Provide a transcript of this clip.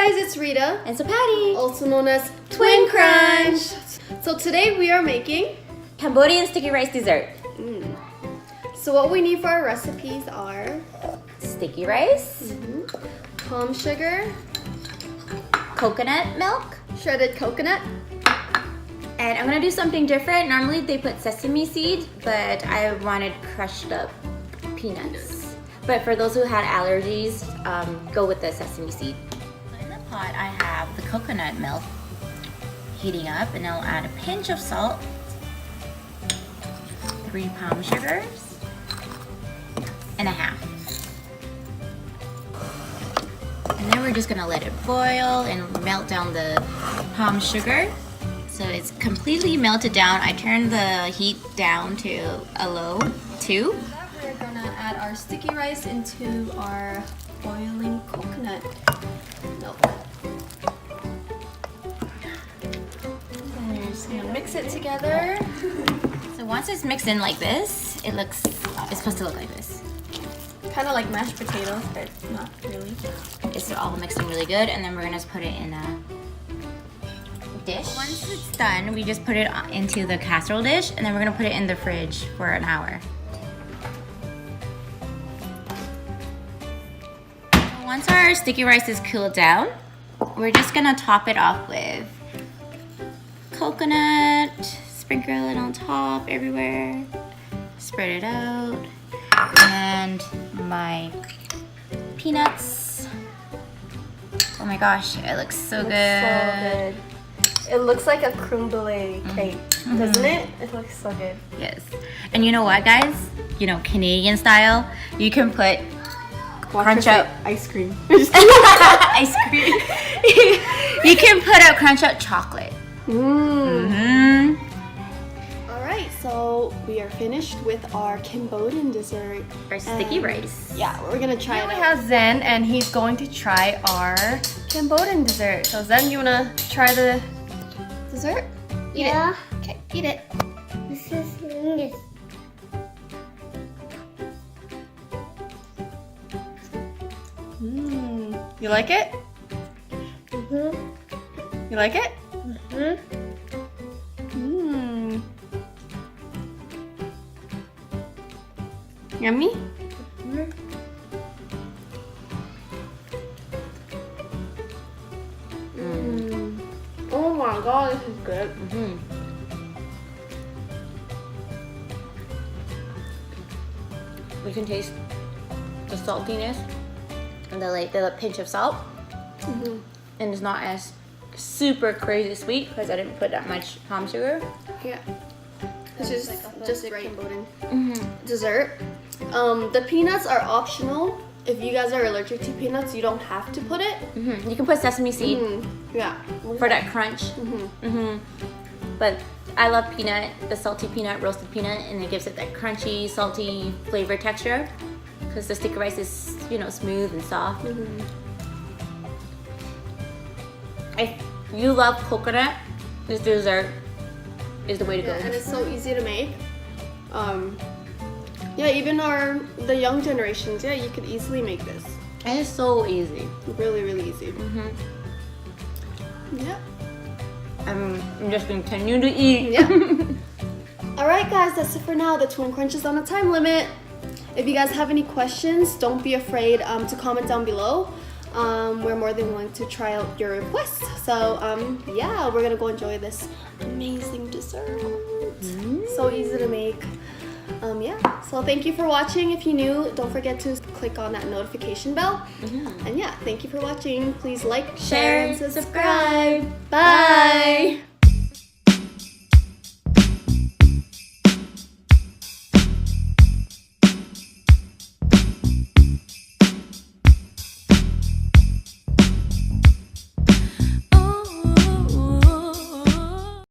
guys, it's Rita and Sopatty, also known as Twin Crunch. So today we are making Cambodian sticky rice dessert. So what we need for our recipes are sticky rice, palm sugar, coconut milk, shredded coconut, and I'm gonna do something different. Normally they put sesame seed, but I wanted crushed up peanuts. But for those who had allergies, go with the sesame seed. In the pot I have the coconut milk heating up, and I'll add a pinch of salt, 3 palm sugars, and a half. And then we're just gonna let it boil and melt down the palm sugar. So it's completely melted down. I turned the heat down to a low 2. We're gonna add our sticky rice into our boiling coconut milk. And you're just gonna mix it together. So once it's mixed in like this, it's supposed to look like this. Kind of like mashed potatoes, but not really. It's all mixed in really good, and then we're gonna just put it in a dish. Once it's done, we just put it into the casserole dish, and then we're gonna put it in the fridge for an hour. Once our sticky rice is cooled down, we're just gonna top it off with coconut, sprinkle it on top everywhere, spread it out, and my peanuts. Oh my gosh, it looks so good. It looks like a creme brulee cake, doesn't it? It looks so good. Yes. And you know what, guys? You know, Canadian style, you can put crunch up ice cream. ice cream. You can put up crunch up chocolate. Alright, so we are finished with our Cambodian dessert. Our sticky rice. Yeah, we're gonna try it. We have Zen, and he's going to try our Cambodian dessert. So Zen, you wanna try the dessert? Eat it. Okay, eat it. This is this. You like it? You like it? Yummy? Oh my god, this is good. We can taste the saltiness and the pinch of salt. And it's not as super crazy sweet because I didn't put that much palm sugar. Yeah. This is just right Cambodian dessert. The peanuts are optional. If you guys are allergic to peanuts, you don't have to put it. You can put sesame seed Yeah. for that crunch. But I love peanut, the salty peanut, roasted peanut, and it gives it that crunchy, salty flavor texture because the sticky rice is, you know, smooth and soft. If you love coconut, this dessert is the way to go. And it's so easy to make. Yeah, even the young generations, yeah, you could easily make this. And it's so easy. Really, really easy. Yeah. I'm just gonna continue to eat. Yeah. Alright guys, that's it for now. The Twin Crunch is on a time limit. If you guys have any questions, don't be afraid to comment down below. We're more than willing to try out your requests. So yeah, we're gonna go enjoy this amazing dessert. So easy to make. Yeah, so thank you for watching. If you're new, don't forget to click on that notification bell. And yeah, thank you for watching. Please like, share, and subscribe. Bye.